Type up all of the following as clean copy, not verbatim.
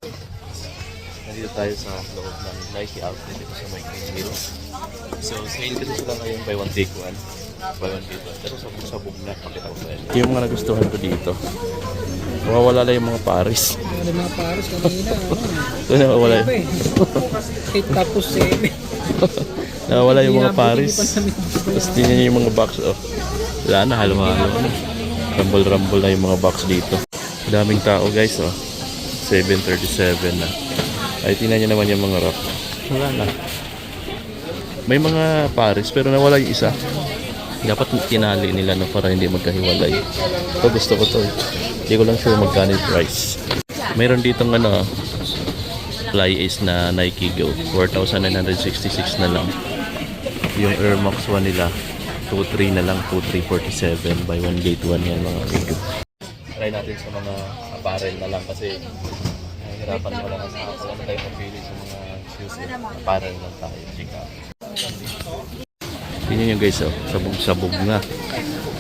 Nandito tayo sa loob ng Nike outlet dito sa May Hill. So, sale kasi sila ngayon buy one take one. Buy one take one. Pero sabog na. Pakita ko sa inyo. Yung mga nagustuhan ko dito. Mawawala lang yung mga Paris. Yung mga Paris kanina. Ito nawawala yun. Tapos Nawawala yung mga Paris. Tapos tingnan nyo yung mga box. Oh. Wala na, halo-halo na. Rumble-rumble na yung mga box dito. Daming tao guys. Oh. 7:37 na. Ay, tingnan nyo naman yung mga rack. Wala na. May mga Paris pero nawala yung isa. Dapat tinali nila no, para hindi magkahiwalay. Ito gusto ko to. Hindi ko lang sure magkano yung price. Mayroon ditong ano, Fly Ace na Nike Go. 4,966 na lang. Yung Air Max 1 nila, 2,300 na lang. 2,347 by 1 gate 1 yan mga video. Try natin sa mga apparel na lang kasi hirapan mo lang sa wala na tayo pagpili sa mga shoes. Apparel lang tayo. Check out. Tingnan nyo guys, oh, sabog-sabog na.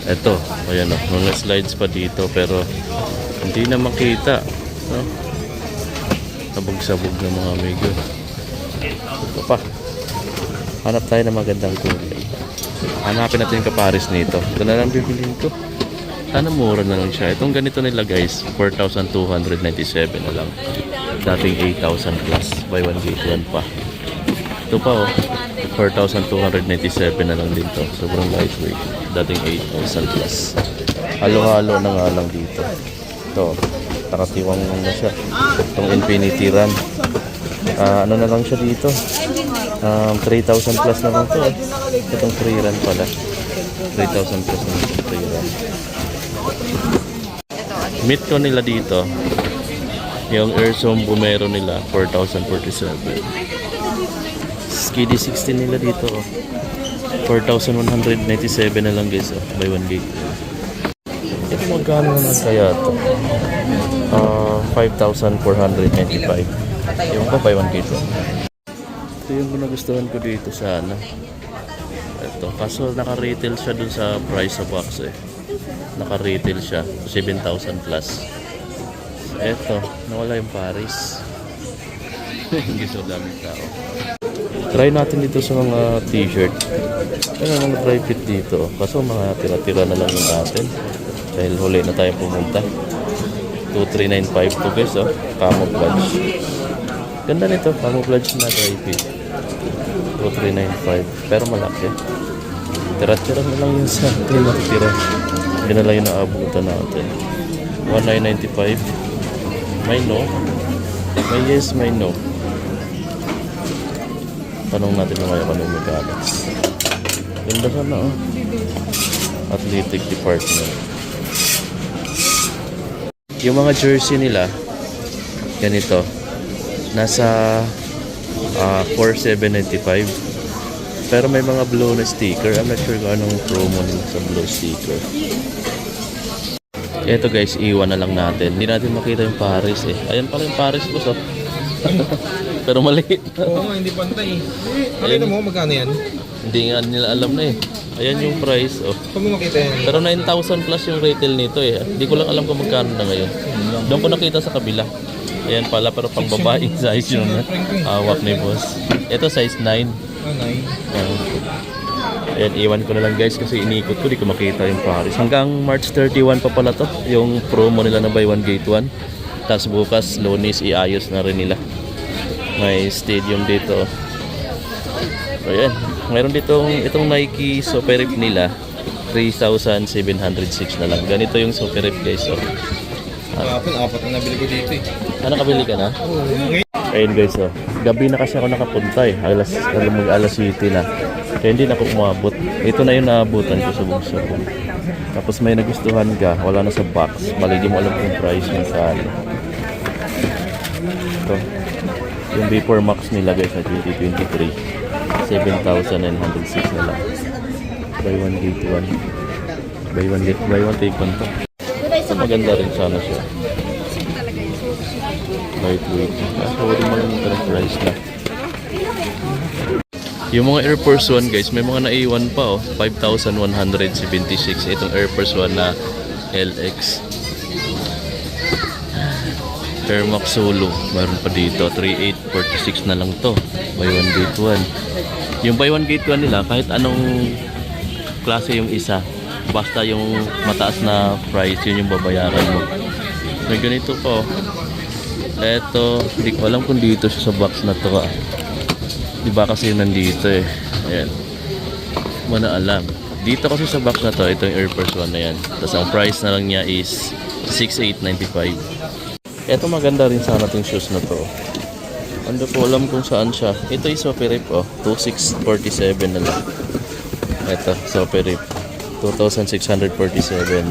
Eto, ayan oh, mga slides pa dito pero hindi na makita. No? Sabog-sabog na mga amigo. Ito pa. Hanap tayo ng magandang kulay. Hanapin natin yung kapares nito. Ito na lang bibiliin ko. Sana mura na lang siya. Itong ganito nila guys, 4,297 na lang. Dating 8,000 plus. Buy one get one pa. Ito pa oh, 4,297 na lang din to. Sobrang lightweight. Dating 8,000 plus. Halo-halo na nga lang dito. Ito, nakatiwang na siya. Itong Infinity Run. Ano na lang siya dito? 3,000 plus na lang to. Itong free run pala. 3,000 plus na itong free run. Meet ko nila dito. Yung Airzone Bumero nila, 4,047. Skiddy 16 nila dito oh. 4,197 na lang guys oh. Buy one gate. Ito magkano naman kaya ito? 5,495. Yung pa buy one gate oh. Ito yung nagustuhan ko dito sana. Ito kaso naka-retail siya dun sa price sa box eh. Naka-retail siya 7,000 plus. Ito nawala yung Paris. Hindi so daming tao. Try natin dito sa mga t-shirt. Ano mga dry fit dito. Kaso mga tira-tira na lang yung natin. Dahil huli na tayo pumunta. 2,395 to guys oh. Camouflage. Ganda nito. Camouflage na dry fit. 2,395. Pero malaki. Tira-tira na lang yung sa atin natitira. Hindi na lang yung naabutan natin. 1,995. May no. May yes, may no. Tanong natin ng mga economic mechanics. Ganda sana oh. Athletic department. Yung mga jersey nila ganito. Nasa 4,795. Pero may mga blue na sticker. I'm not sure kung anong promo nila sa blue sticker. Ito guys, iwan na lang natin. Hindi natin makita yung Paris eh. Ayan pala yung Paris boss oh. Pero maliit. Oo, hindi pantay. Makita mo magkano yan? Hindi nga nila alam na eh. Ayan yung price oh. Kung mo makita yan. Pero 9,000 plus yung retail nito eh. Hindi ko lang alam kung magkano na ngayon. Doon ko nakita sa kabila. Ayan pala pero pang babaeng size yun na. Hawak ni boss. Ito size 9. Ayan, iwan ko na lang guys kasi inikot ko. Di ko makita yung Paris. Hanggang March 31 pa pala to. Yung promo nila na buy one get one. Tapos bukas Lunes iayos na rin nila. May stadium dito. Ayan. Mayroon dito itong Nike Super Rip nila. 3,706 na lang. Ganito yung Super Rip guys. Oh. Apat na nabili ko dito eh. Ano kabili ka na? Ayun guys oh. Gabi na kasi ako nakapunta eh. Alas City na. Kaya hindi na ako umabot. Ito na yung naabutan ko sa buong. Tapos may nagustuhan ka. Wala na sa box. Mali di mo alam kung price ng saan. Ito. Yung B4 Max nila guys na 2023 7,906 na lang. Buy one get one. Buy one take one to. So maganda rin sana siya. Lightweight. So wala mo lang yung price na. Yung mga Air Force 1 guys, may mga naiwan pa oh. 5,176. Itong Air Force 1 na LX. Air Max Solo. Meron pa dito. 3,846 na lang to. Buy one get one. Yung buy one get one nila, kahit anong klase yung isa, basta yung mataas na price, yun yung babayaran mo. May ganito po. Eto, hindi ko alam kung dito siya sa box na to. Diba kasi nandito eh. Ayan. Wala alam. Dito kasi sa box na to, ito yung Air Force 1 na yan. Tapos ang price na lang niya is 6,895. Ito maganda rin sana itong shoes na to. Hindi ko alam kung saan siya. Ito is Soperip, 2,647 na lang. Ito, Soperip, 2,647.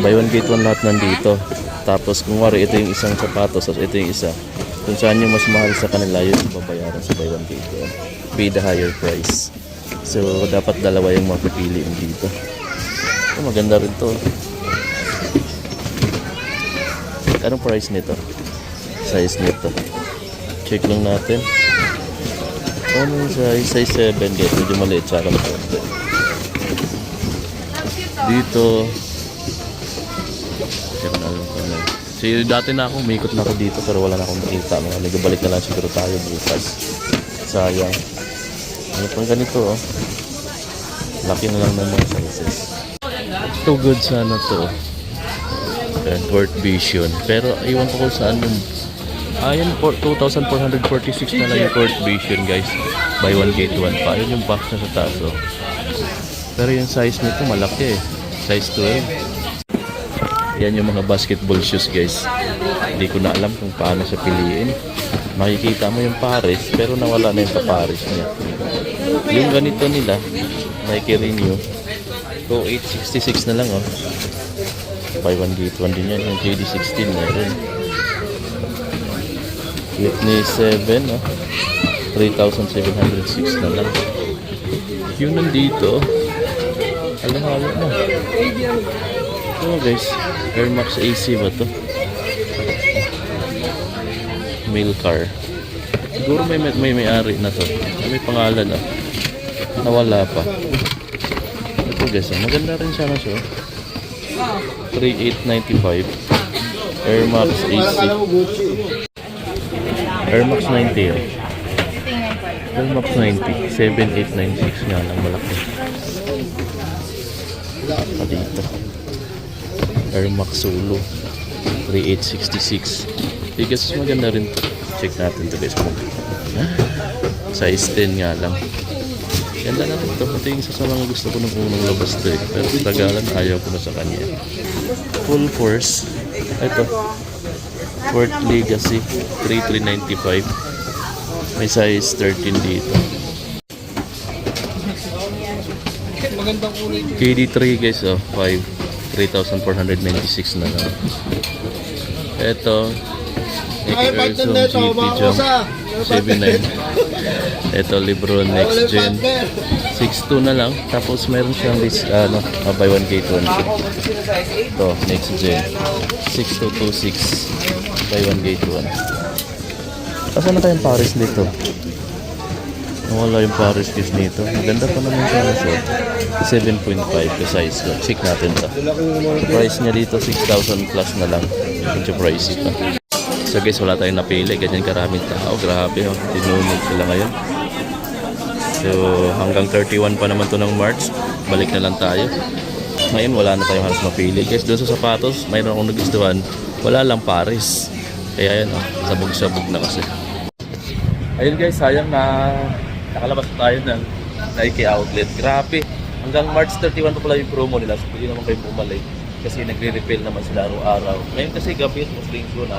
Buy one get one lahat nandito. Tapos kung wari, ito yung isang sapatos, tapos ito yung isa. Kung saan yung mas mahal sa kanila, yun yung babayaran sa buy one get one. Pay the higher price. So, dapat dalawa yung mapipili yung dito. Ito, maganda rin to. Anong price nito? Size nito. Check lang natin. Ano yung size? Size 7. Kaya medyo maliit sa akin. Dito. Check na lang ko na. So, dati na ako, umikot na ako dito pero wala na akong nakita. Nagabalik na lang siguro tayo bukas. Sayang. Ano pang ganito, laki na lang ng mga sizes. Too good sana to. And World Vision. Pero iwan ko kung saan yung... Ayan, 2,446 na lang yung World Vision, guys. Buy one get one pa. Ayan yung box na sa taas, Pero yung size nito malaki eh. Size 12. Yan yung mga basketball shoes, guys. Hindi ko na alam kung paano siya piliin. Makikita mo yung Paris, pero nawala na yung pa-Paris niya. Yung ganito nila, Nike Renew, 2,866 na lang, Buy one get one din yan. Yung JD16 meron. Whitney 7, 3,706 na lang. Yung nandito, halo-halo na. Ito guys, Air Max AC ba to? Mail car. Siguro may-ari na to. May pangalan nawala pa. Ito guys, maganda rin sana siya. 3,895 Air Max AC. Air Max 90 Air Max 90 7,896 nga lang malaki. Dito Air Max Solo 3,866. Bigas maganda rin to. Check natin to guys. Size 10 nga lang. Ganda na rin to. Ito yung isa sa mga gusto ko nung unang labas to eh. Pero sa tagalan ayaw ko na sa kanya. Full Force. Ito. Fort Legacy 3,395. May size 13 dito. Magandang kulay. KD3 guys, 3,496 na lang. Ito, Eckerson GP Jump 7.9. Ito, Lebron Next Gen 6.2 na lang. Tapos meron siyang buy one get one. Ito, Next Gen 6.226. Buy one get one. Saan na tayong Paris dito? Wala yung Paris kiss nito. Maganda pa naman siya. 7.5 yung size ko. Check natin to. Price niya dito 6,000 plus na lang. Medyo pricey pa. So guys, wala tayong napili. Ganyan karaming tao. Grabe, tinunod sila ngayon. So hanggang 31 pa naman to ng March. Balik na lang tayo. Ngayon wala na tayong halos mapili. Guys, doon sa sapatos, mayroon akong nagustuhan. Wala lang Paris. Kaya yan, sabog-sabog na kasi. Ayun guys, sayang na nakalabas tayo ng Nike outlet. Grabe. Hanggang March 31 pa pala yung promo nila. So, pwede naman kayo bumalik. Kasi nagre-refill naman sila araw-araw. Ngayon kasi gabi at musling ko na.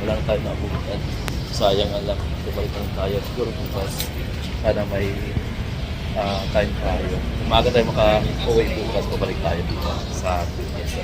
Wala na tayo naabutan. Sayang lang. Bumalik na tayo. Siguro bukas. Sana may time tayo. Umaga tayo maka-uwi bukas. Bumalik tayo dito sa Pilipinas.